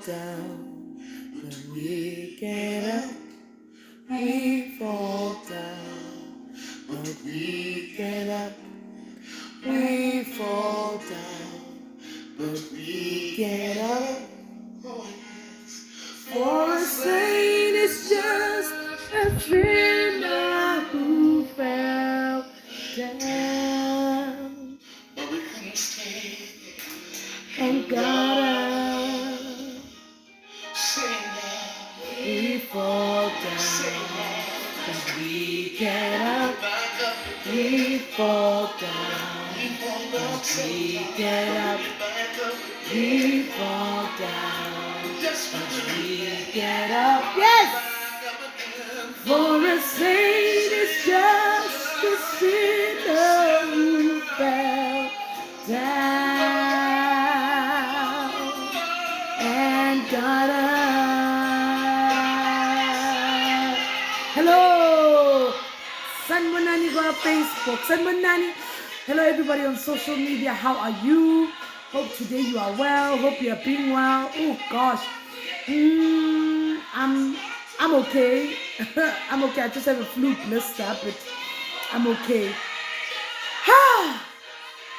down, but we get up. We fall down, but we get up. We fall down, but we get up. For a saint is just a sinner who fell down and got up. We fall down, but we get up. We fall down, but we get up. We fall down, but we get up. Yes! For a saint is just a sinner who fell down and got up. Hello! Sanmonani go on Facebook. Sanmonani. Hello everybody on social media. How are you? Hope today you are well. Hope you are being well. Oh gosh. I'm okay. I'm okay. I just have a flu blister, but I'm okay.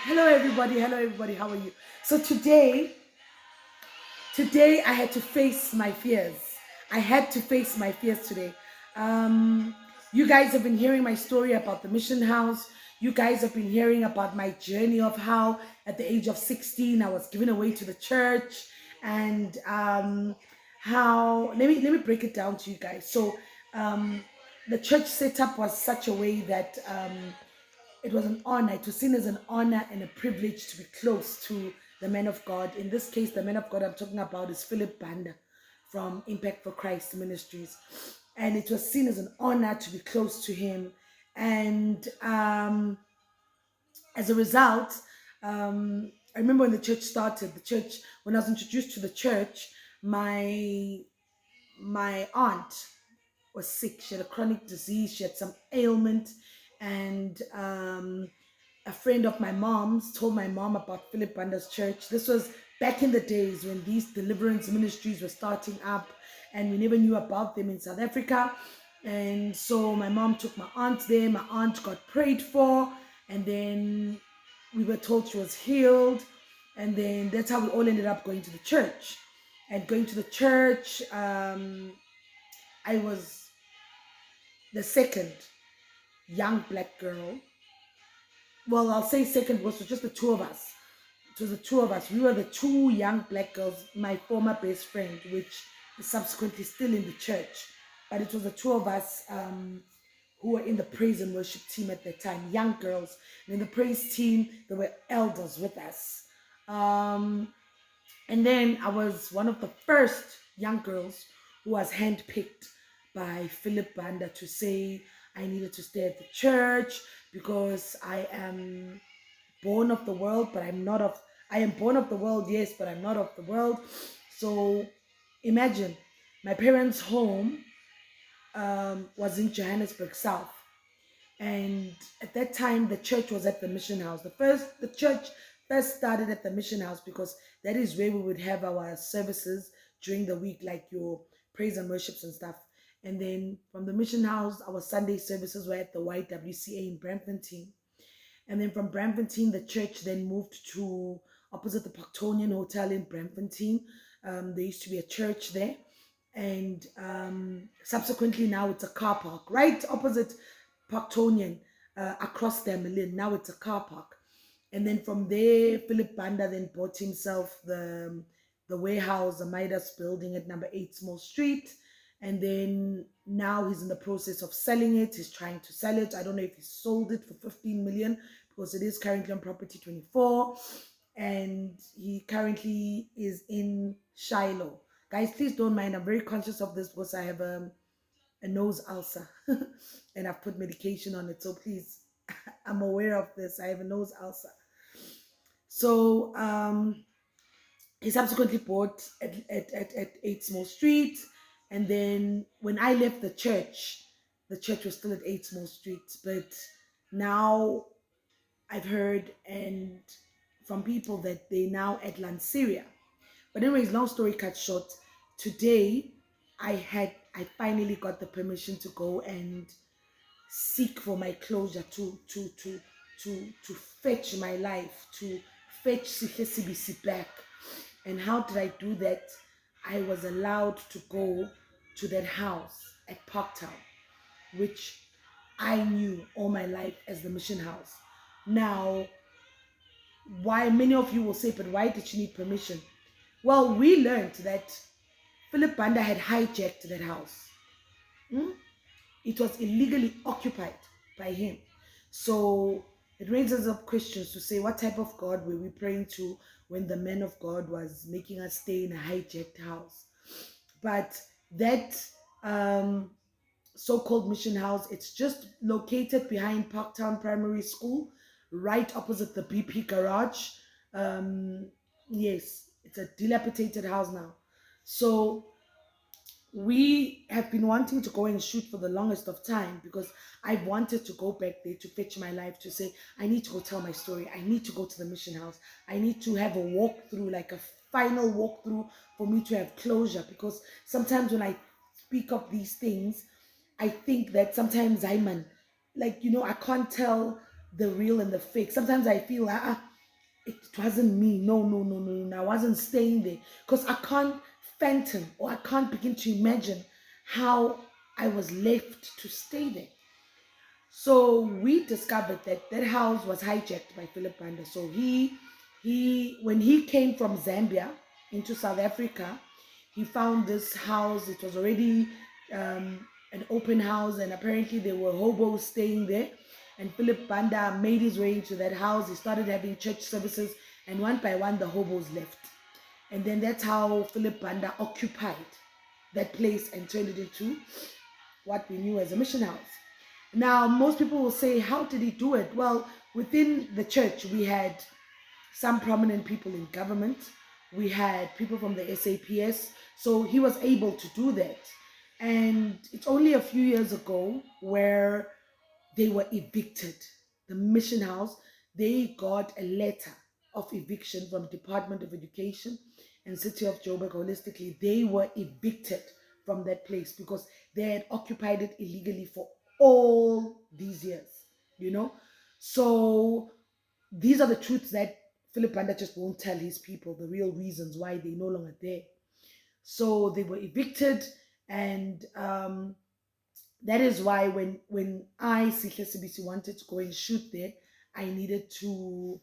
Hello everybody. Hello everybody. How are you? So today I had to face my fears. I had to face my fears today. You guys have been hearing my story about the mission house. You guys have been hearing about my journey of how at the age of 16 I was given away to the church, and how let me break it down to you guys. So the church setup was such a way that it was an honor. It was seen as an honor and a privilege to be close to the man of God. In this case, the man of God I'm talking about is Phillip Banda from Impact for Christ Ministries. And it was seen as an honor to be close to him. And as a result, I remember when the church started, when I was introduced to the church, my aunt was sick. She had a chronic disease. She had some ailment. And a friend of my mom's told my mom about Phillip Banda's church. This was back in the days when these deliverance ministries were starting up, and we never knew about them in South Africa. And so my mom took my aunt there. My aunt got prayed for, and then we were told she was healed. And then that's how we all ended up going to the church. And going to the church, I was the second young black girl. Well, I'll say second because it was just the two of us. It was the two of us. We were the two young black girls, my former best friend, which is subsequently still in the church. But it was the two of us who were in the praise and worship team at that time, young girls. And in the praise team, there were elders with us. And then I was one of the first young girls who was handpicked by Phillip Banda to say I needed to stay at the church because I am born of the world, but I am born of the world, yes, but I'm not of the world. So imagine, my parents' home was in Johannesburg South. And at that time, the church was at the mission house. The church first started at the mission house because that is where we would have our services during the week, like your praise and worships and stuff. And then from the mission house, our Sunday services were at the YWCA in Brampfontein. And then from Brampfontein, the church then moved to opposite the Parktown Hotel in Brampfontein. There used to be a church there. And subsequently now it's a car park, right opposite Parktown, across the Millen. Now it's a car park. And then from there, Phillip Banda then bought himself the warehouse, the Midas building at number 8 Small Street. And then now he's in the process of selling it. He's trying to sell it. I don't know if he sold it for 15 million because it is currently on property 24. And he currently is in Shiloh. Guys, please don't mind. I'm very conscious of this because I have a nose ulcer and I've put medication on it. So please, I'm aware of this. I have a nose ulcer. So he subsequently bought at 8 Small Street. And then when I left the church was still at 8 Small Street. But now I've heard and from people that they now at Lanseria, But anyways, long story cut short, today I finally got the permission to go and seek for my closure, to fetch my life, to fetch Sihle Sibisi back. And how did I do that? I was allowed to go to that house at Parktown, which I knew all my life as the mission house. Now, why many of you will say, but why did you need permission? Well, we learned that Phillip Banda had hijacked that house. Hmm? It was illegally occupied by him. So it raises up questions to say, what type of God were we praying to when the man of God was making us stay in a hijacked house? But that so-called mission house, it's just located behind Parktown Primary School, right opposite the BP garage. Um, yes, it's a dilapidated house now. So we have been wanting to go and shoot for the longest of time, because I wanted to go back there to fetch my life, to say, I need to go tell my story. I need to go to the mission house. I need to have a walkthrough, like a final walkthrough, for me to have closure. Because sometimes when I speak of these things, I think that sometimes I can't tell the real and the fake. Sometimes I feel it wasn't me. No, no, no, no, no. I wasn't staying there, because I can't fathom, or I can't begin to imagine how I was left to stay there. So we discovered that that house was hijacked by Phillip Banda. So when he came from Zambia into South Africa, he found this house. It was already an open house, and apparently there were hobos staying there. And Phillip Banda made his way into that house. He started having church services, and one by one the hobos left. And then that's how Phillip Banda occupied that place and turned it into what we knew as a mission house. Now, most people will say, how did he do it? Well, within the church, we had some prominent people in government. We had people from the SAPS. So he was able to do that. And it's only a few years ago where they were evicted. The mission house, they got a letter of eviction from Department of Education and City of Joburg. Holistically, they were evicted from that place because they had occupied it illegally for all these years, you know. So these are the truths that Phillip Banda just won't tell his people, the real reasons why they're no longer there. So they were evicted, and that is why when I, Sihle Sibisi, wanted to go and shoot there, I needed to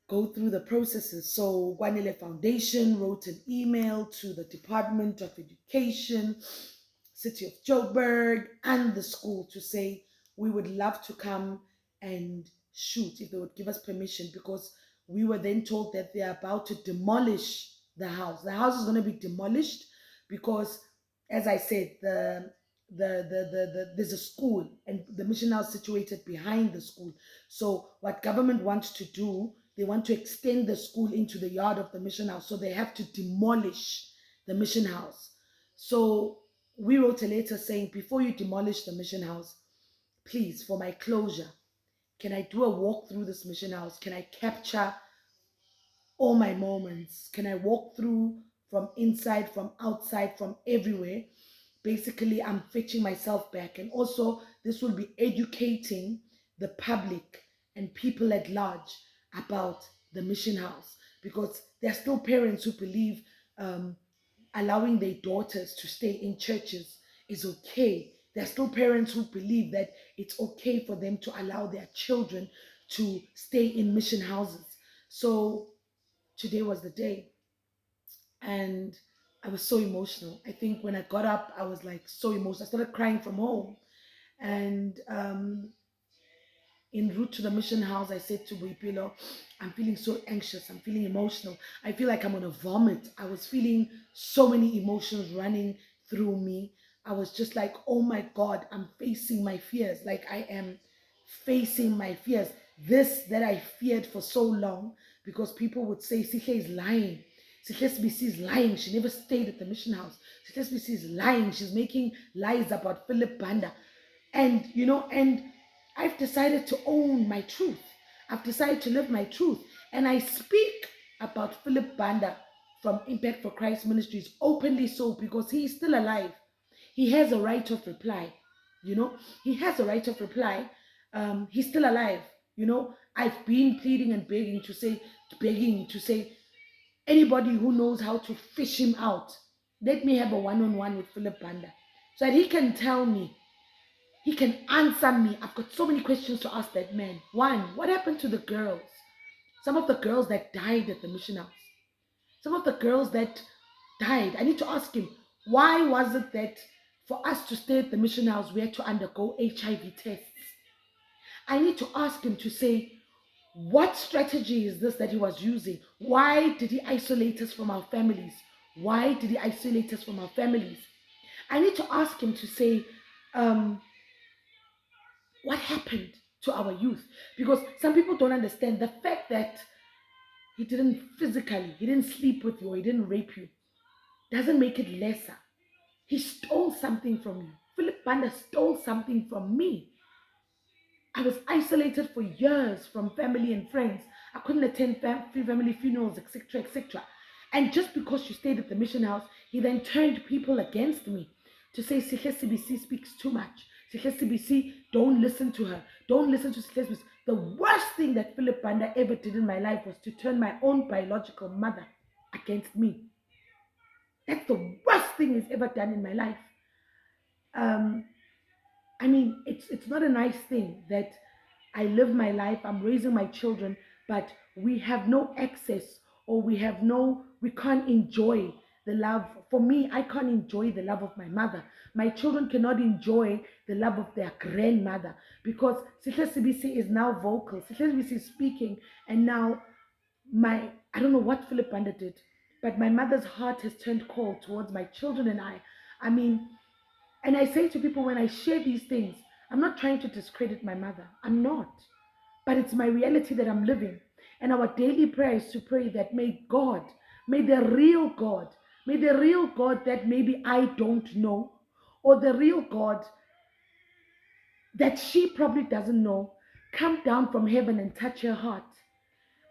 go through the processes. So Kwanele Foundation wrote an email to the Department of Education, City of Joburg, and the school to say we would love to come and shoot if they would give us permission, because we were then told that they're about to demolish the house. The house is going to be demolished because, as I said, there's a school, and the mission house situated behind the school. So what government wants to do, they want to extend the school into the yard of the mission house, so they have to demolish the mission house. So we wrote a letter saying, before you demolish the mission house, please, for my closure, can I do a walk through this mission house? Can I capture all my moments? Can I walk through from inside, from outside, from everywhere? Basically, I'm fetching myself back. And also, this will be educating the public and people at large about the mission house, because there are still parents who believe allowing their daughters to stay in churches is okay. There are still parents who believe that it's okay for them to allow their children to stay in mission houses. So today was the day, and I was so emotional. I think when I got up, I was like so emotional. I started crying from home. And en route to the mission house, I said to Boipilo, I'm feeling so anxious. I'm feeling emotional. I feel like I'm going to vomit. I was feeling so many emotions running through me. I was just like, oh my God, I'm facing my fears. Like I am facing my fears. This that I feared for so long, because people would say, Sihle is lying. Sihle Sibisi is lying. She never stayed at the mission house. Sihle Sibisi is lying. She's making lies about Phillip Banda. And, and I've decided to own my truth. I've decided to live my truth. And I speak about Phillip Banda from Impact for Christ Ministries, openly so, because he is still alive. He has a right of reply. You know, he has a right of reply. He's still alive. You know, I've been pleading and begging to say, anybody who knows how to fish him out, let me have a one-on-one with Phillip Banda, so that he can tell me, he can answer me. I've got so many questions to ask that man. One, what happened to the girls? Some of the girls that died at the mission house. Some of the girls that died. I need to ask him, why was it that for us to stay at the mission house, we had to undergo HIV tests? I need to ask him to say, what strategy is this that he was using? Why did he isolate us from our families? Why did he isolate us from our families? I need to ask him to say, what happened to our youth? Because some people don't understand the fact that he didn't sleep with you, or he didn't rape you, doesn't make it lesser. He stole something from you. Phillip Banda stole something from me. I was isolated for years from family and friends. I couldn't attend family funerals, etc., etc. And just because you stayed at the mission house, he then turned people against me to say Sihle Sibisi speaks too much. Sihle Sibisi, don't listen to her. Don't listen to Sihle Sibisi. The worst thing that Phillip Banda ever did in my life was to turn my own biological mother against me. That's the worst thing he's ever done in my life. I mean, it's not a nice thing that I live my life, I'm raising my children, but we have no access, or we can't enjoy the love. For me, I can't enjoy the love of my mother. My children cannot enjoy the love of their grandmother, because Sihle Sibisi is now vocal. Sihle Sibisi is speaking, and now I don't know what Phillip Banda did, but my mother's heart has turned cold towards my children and I. I mean, and I say to people when I share these things, I'm not trying to discredit my mother. I'm not. But it's my reality that I'm living. And our daily prayer is to pray that may the real God that maybe I don't know, or the real God that she probably doesn't know, come down from heaven and touch her heart.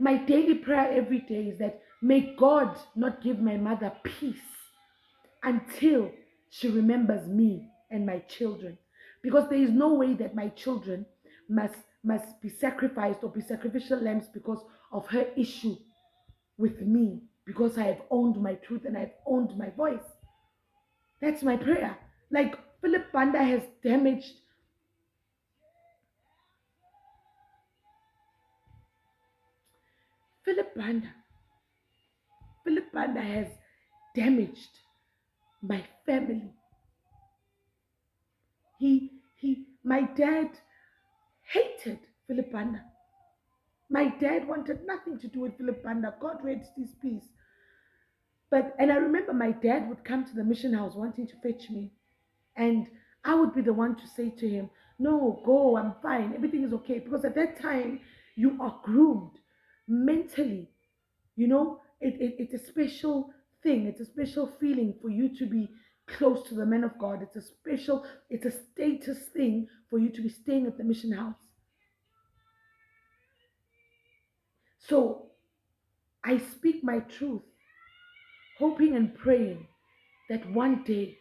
My daily prayer every day is that may God not give my mother peace until she remembers me and my children. Because there is no way that my children must be sacrificed or be sacrificial lambs because of her issue with me, because I have owned my truth and I've owned my voice. That's my prayer. Like, Phillip Banda has damaged Phillip Banda has damaged my family. My dad hated Phillip Banda. My dad wanted nothing to do with Phillip Banda. God rest his peace. And I remember my dad would come to the mission house wanting to fetch me. And I would be the one to say to him, no, go, I'm fine, everything is okay. Because at that time, you are groomed mentally. You know, it's a special thing. It's a special feeling for you to be close to the men of God. It's a status thing for you to be staying at the mission house. So I speak my truth, hoping and praying that one day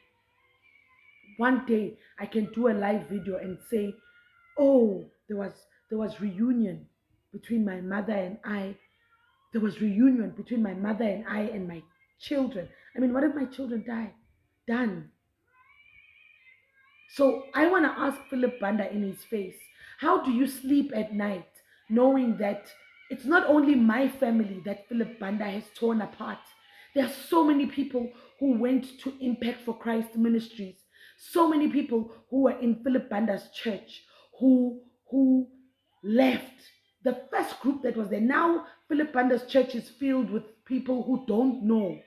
I can do a live video and say, oh, there was reunion between my mother and I. There was reunion between my mother and I and my children. I mean, what if my children die? Done. So I want to ask Phillip Banda in his face, how do you sleep at night knowing that it's not only my family that Phillip Banda has torn apart? There are so many people who went to Impact for Christ Ministries, so many people who were in Phillip Banda's church, who left. The first group that was there. Now Phillip Banda's church is filled with people who don't know,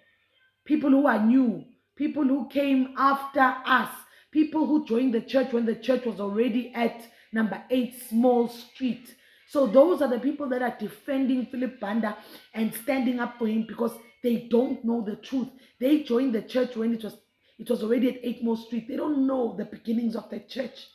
people who are new, people who came after us, people who joined the church when the church was already at number 8 Small Street. So those are the people that are defending Phillip Banda and standing up for him because they don't know the truth. They joined the church when it was already at 8 Small Street. They don't know the beginnings of the church.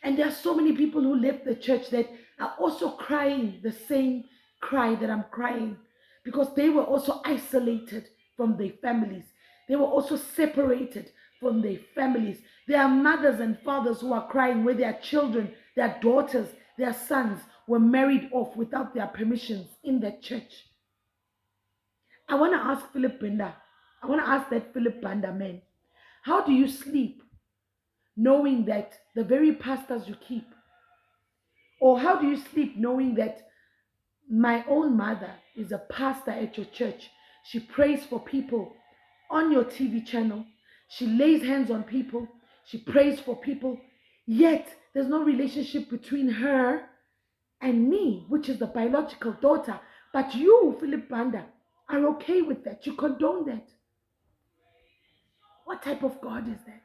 And there are so many people who left the church that are also crying the same cry that I'm crying, because they were also isolated from their families. They were also separated from their families. There are mothers and fathers who are crying where their children, their daughters, their sons were married off without their permissions in that church. I want to ask Phillip Banda. I want to ask that Phillip Banda man, how do you sleep knowing that the very pastors you keep? Or how do you sleep knowing that my own mother is a pastor at your church? She prays for people on your TV channel. She lays hands on people. She prays for people. Yet there's no relationship between her and me, which is the biological daughter. But you, Phillip Banda, are okay with that. You condone that. What type of God is that?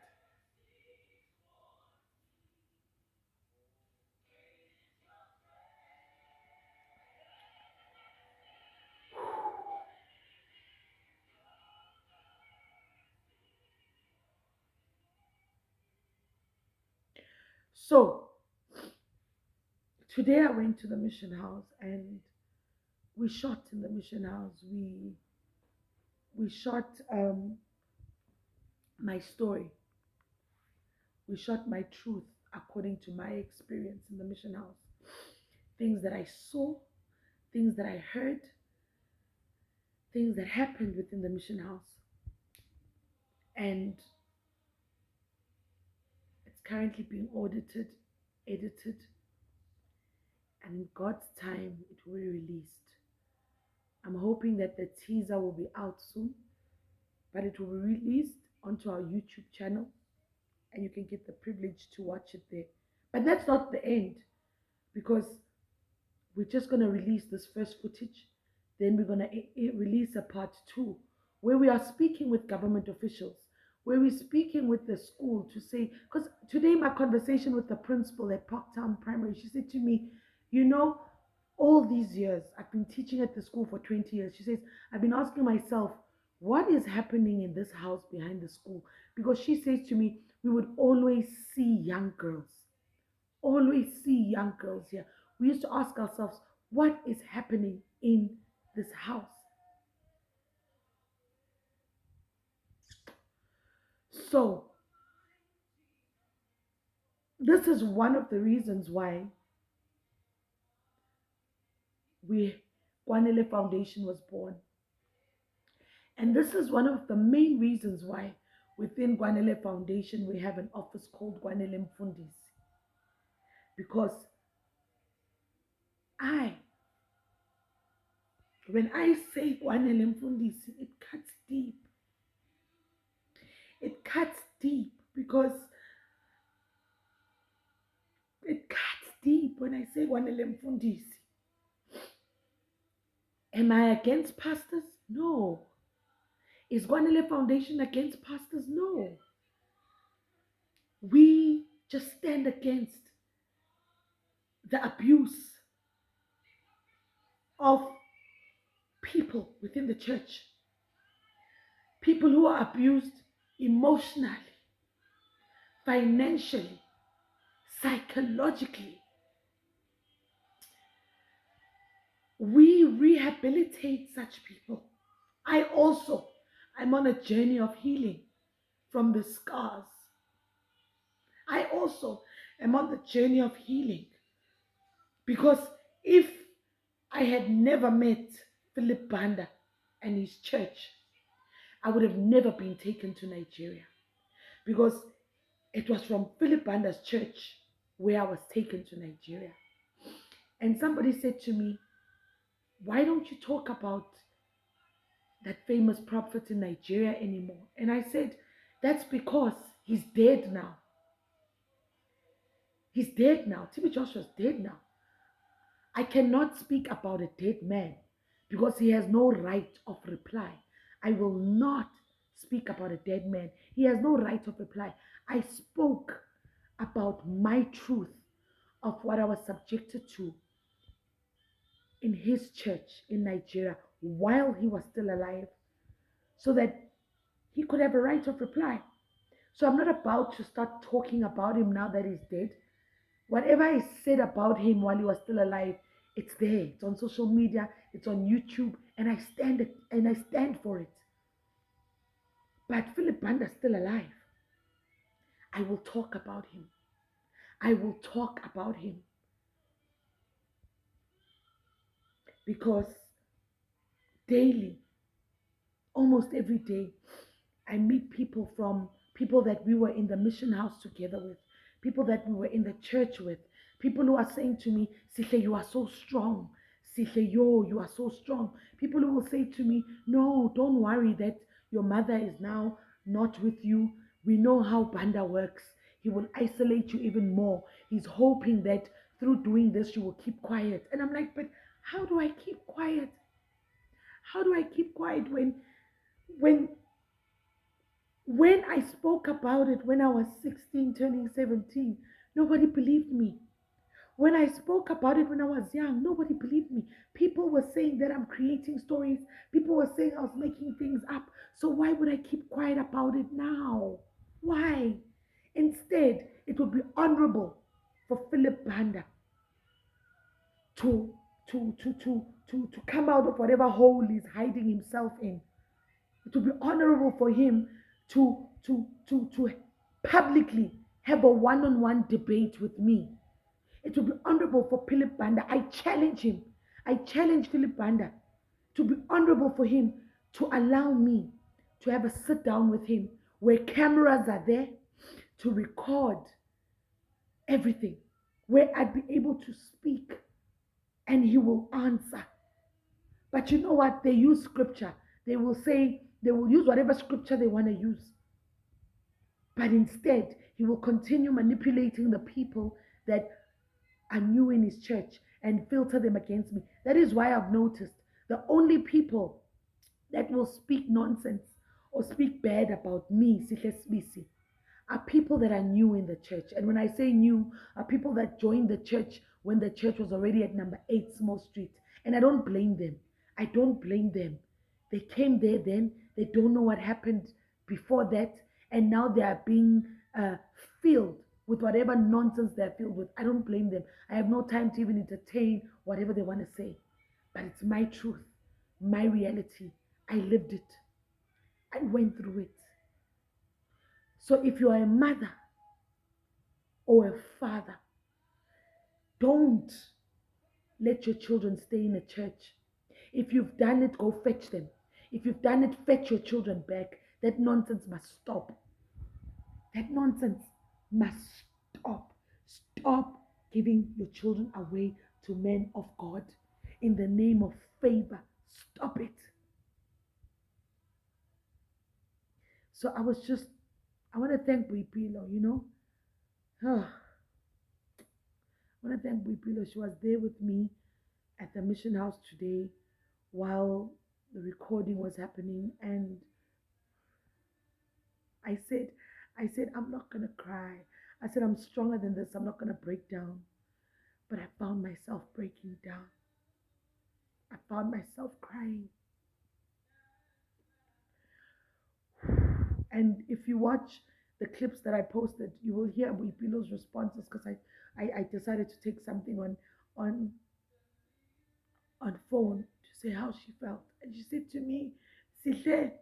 So today I went to the mission house and we shot in the mission house. We shot my story. We shot my truth according to my experience in the mission house. Things that I saw, things that I heard, things that happened within the mission house. And it's currently being audited, edited, and in God's time it will be released. I'm hoping that the teaser will be out soon, but it will be released onto our YouTube channel and you can get the privilege to watch it there. But that's not the end, because we're just going to release this first footage. Then we're going to release a part 2 where we are speaking with government officials, where we're speaking with the school to say, because today my conversation with the principal at Parktown Primary, she said to me, you know, all these years, I've been teaching at the school for 20 years. She says, I've been asking myself, what is happening in this house behind the school? Because she says to me, we would always see young girls. Always see young girls here. We used to ask ourselves, what is happening in this house? So, this is one of the reasons why Kwanele Foundation was born. And this is one of the main reasons why within Kwanele Foundation we have an office called Kwanele Mfundisi. Because when I say Kwanele Mfundisi, it cuts deep. It cuts deep because it cuts deep when I say Kwanele Mfundisi. Am I against pastors? No. Is Kwanele Foundation against pastors? No. We just stand against the abuse of people within the church. People who are abused emotionally, financially, psychologically. We rehabilitate such people. I'm on a journey of healing from the scars. I also am on the journey of healing because if I had never met Phillip Banda and his church, I would have never been taken to Nigeria, because it was from Phillip Banda's church where I was taken to Nigeria. And somebody said to me, why don't you talk about that famous prophet in Nigeria anymore? And I said, that's because he's dead now. He's dead now. TB Joshua's dead now. I cannot speak about a dead man because he has no right of reply. I will not speak about a dead man. He has no right of reply. I spoke about my truth of what I was subjected to in his church in Nigeria while he was still alive, so that he could have a right of reply. So I'm not about to start talking about him now that he's dead. Whatever I said about him while he was still alive, it's there. It's on social media, it's on YouTube, and I stand for it. But Phillip Banda is still alive. I will talk about him. I will talk about him because daily, almost every day, I meet people from people that we were in the mission house together with, people that we were in the church with, people who are saying to me, Sihle, you are so strong. Sihle, yo, you are so strong. People who will say to me, no, don't worry that your mother is now not with you. We know how Banda works. He will isolate you even more. He's hoping that through doing this, you will keep quiet. And I'm like, but how do I keep quiet? How do I keep quiet when when I spoke about it when I was 16, turning 17, nobody believed me. When I spoke about it when I was young, nobody believed me. People were saying that I'm creating stories. People were saying I was making things up. So why would I keep quiet about it now? Why? Instead, it would be honorable for Phillip Banda to to come out of whatever hole he's hiding himself in. It would be honorable for him to publicly have a one-on-one debate with me. It would be honorable for Phillip Banda. I challenge him. I challenge Phillip Banda to be honorable for him to allow me to have a sit down with him where cameras are there to record everything, where I'd be able to speak and he will answer. But you know what? They use scripture. They will say, they will use whatever scripture they want to use. But instead, he will continue manipulating the people that are new in his church and filter them against me. That is why I've noticed the only people that will speak nonsense or speak bad about me, Sihle Sibisi, are people that are new in the church. And when I say new, are people that joined the church when the church was already at number 8 Small Street. And I don't blame them. I don't blame them. They came there then. They don't know what happened before that. And now they are being filled with whatever nonsense they're filled with. I don't blame them. I have no time to even entertain whatever they want to say. But it's my truth, my reality. I lived it. I went through it. So if you are a mother or a father, don't let your children stay in a church. If you've done it, go fetch them. If you've done it, fetch your children back. That nonsense must stop. That nonsense must stop. Stop giving your children away to men of God in the name of favor. Stop it. So I want to thank Buipilo, you know. I want to thank Buipilo. She was there with me at the mission house today while the recording was happening, and I said, I'm not gonna cry. I said, I'm stronger than this. I'm not gonna break down. But I found myself breaking down. I found myself crying. And if you watch the clips that I posted, you will hear Buipilo's responses because I decided to take something on on phone to say how she felt. And she said to me, Sihle,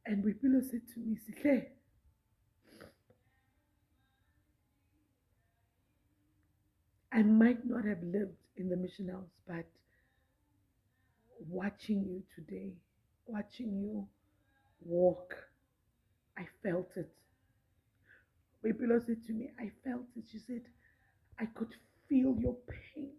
and Buipilo said to me, Sihle, I might not have lived in the mission house, but watching you today, watching you walk, I felt it. Buipilo said to me, I felt it. She said, I could feel your pain.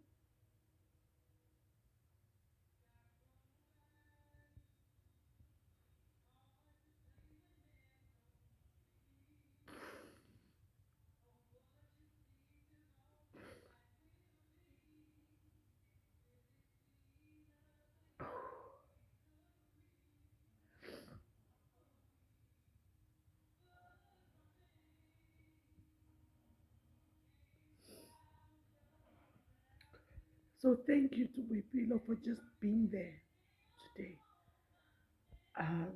So thank you to Buipilo for just being there today. Uh,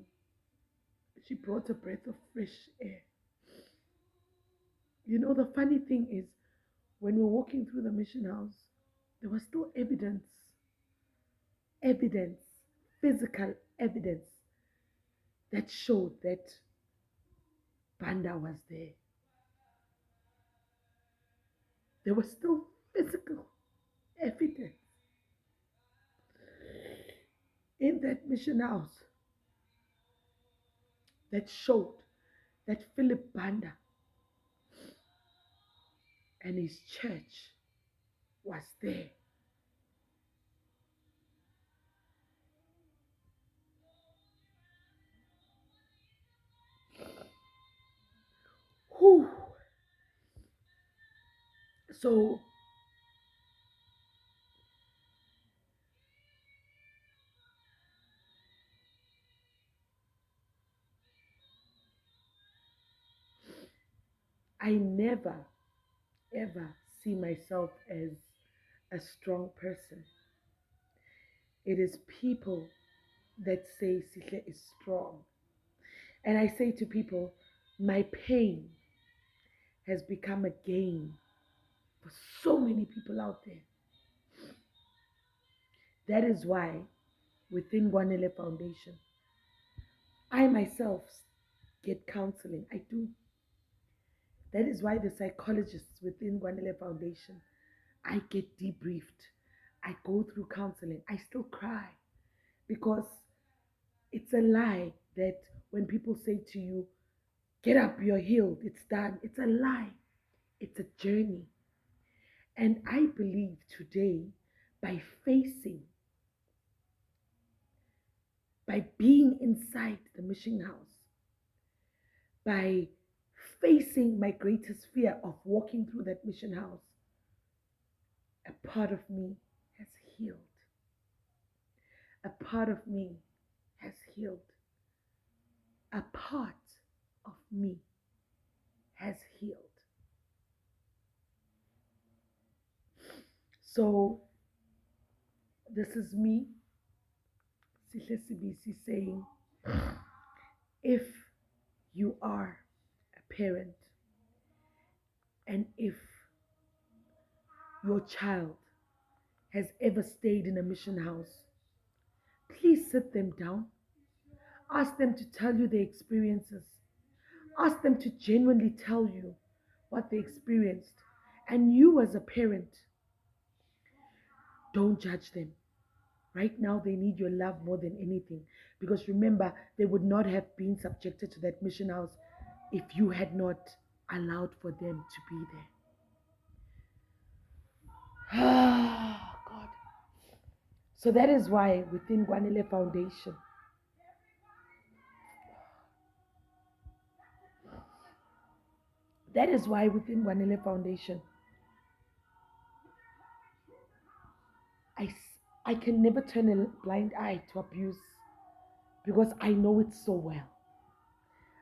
she brought a breath of fresh air. You know, the funny thing is, when we were walking through the mission house, there was still evidence, physical evidence that showed that Banda was there. There was still physical evidence in that mission house that showed that Phillip Banda and his church was there. Whew. So I never ever see myself as a strong person. It is people that say Sihle is strong. And I say to people, my pain has become a gain for so many people out there. That is why within Kwanele Foundation, I myself get counseling. I do. That is why the psychologists within Kwanele Foundation, I get debriefed. I go through counseling. I still cry because it's a lie that when people say to you, get up, you're healed, it's done. It's a lie. It's a journey. And I believe today, by facing, by being inside the mission house, by facing my greatest fear of walking through that mission house, a part of me has healed. A part of me has healed. A part of me has healed. So, this is me, Sihle Sibisi, saying, if you are a parent and if your child has ever stayed in a mission house, please sit them down. Ask them to tell you their experiences. Ask them to genuinely tell you what they experienced. And you, as a parent, don't judge them. Right now, they need your love more than anything. Because remember, they would not have been subjected to that mission house if you had not allowed for them to be there. Ah, God. So that is why within Kwanele Foundation, I, I can never turn a blind eye to abuse because I know it so well.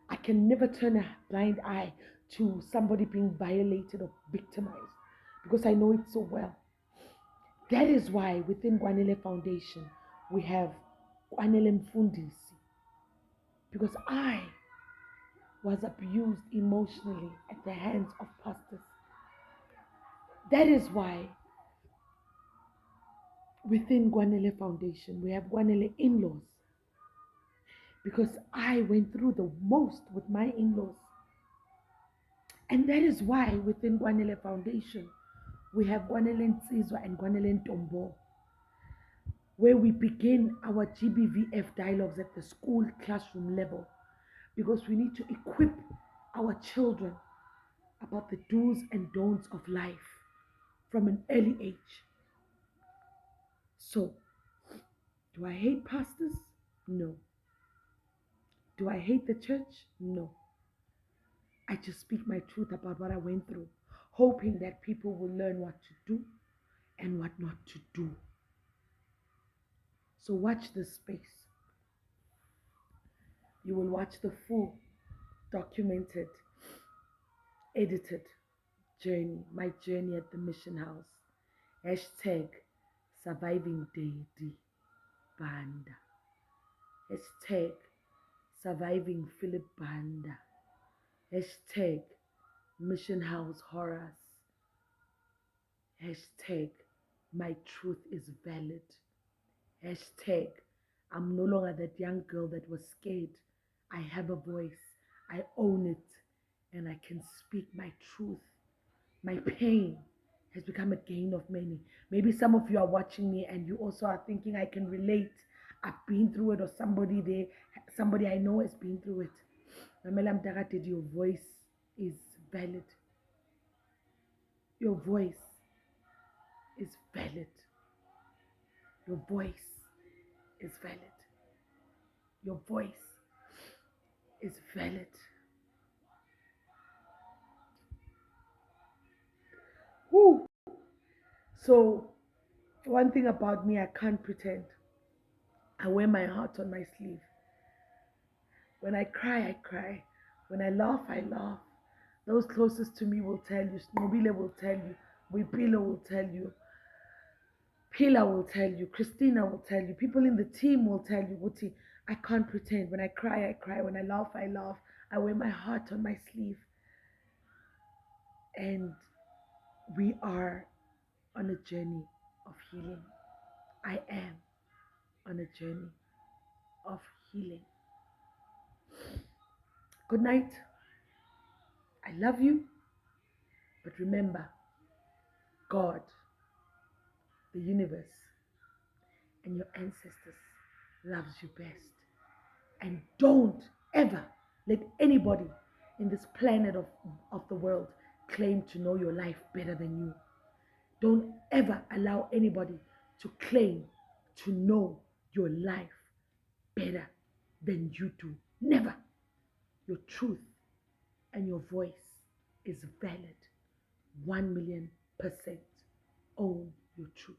I can never turn a blind eye to somebody being violated or victimized because I know it so well. That is why within Kwanele Foundation, we have Kwanele Mfundisi, because I was abused emotionally at the hands of pastors. That is why within Kwanele Foundation, we have Kwanele in-laws, because I went through the most with my in-laws. And that is why within Kwanele Foundation, we have Kwanele Nsizwa and Kwanele Ntombo, where we begin our GBVF dialogues at the school classroom level, because we need to equip our children about the do's and don'ts of life from an early age. So, do I hate pastors? No. Do I hate the church? No. I just speak my truth about what I went through, hoping that people will learn what to do and what not to do. So watch this space. You will watch the full, documented, edited journey, my journey at the mission house. Hashtag surviving Daddy Banda. Hashtag Surviving Phillip Banda. Hashtag Mission House Horrors. Hashtag My truth is valid. Hashtag I'm no longer that young girl that was scared. I have a voice. I own it. And I can speak my truth. My pain has become a gain of many. Maybe some of you are watching me and you also are thinking I can relate. I've been through it, or somebody I know has been through it. Mamela Mtakatedi, your voice is valid. Your voice is valid. Your voice is valid. Your voice is valid. Woo. So, one thing about me, I can't pretend. I wear my heart on my sleeve. When I cry, I cry. When I laugh, I laugh. Those closest to me will tell you. Mobile will tell you. Wipilo will tell you. Pila will tell you. Christina will tell you. People in the team will tell you. Wuti, I can't pretend. When I cry, I cry. When I laugh, I laugh. I wear my heart on my sleeve. And we are on a journey of healing. I am on a journey of healing. Good night. I love you. But remember, God, the universe, and your ancestors loves you best. And don't ever let anybody in this planet of the world claim to know your life better than you. Don't ever allow anybody to claim to know your life better than you do. Never. Your truth and your voice is valid. 1,000,000%. Own your truth.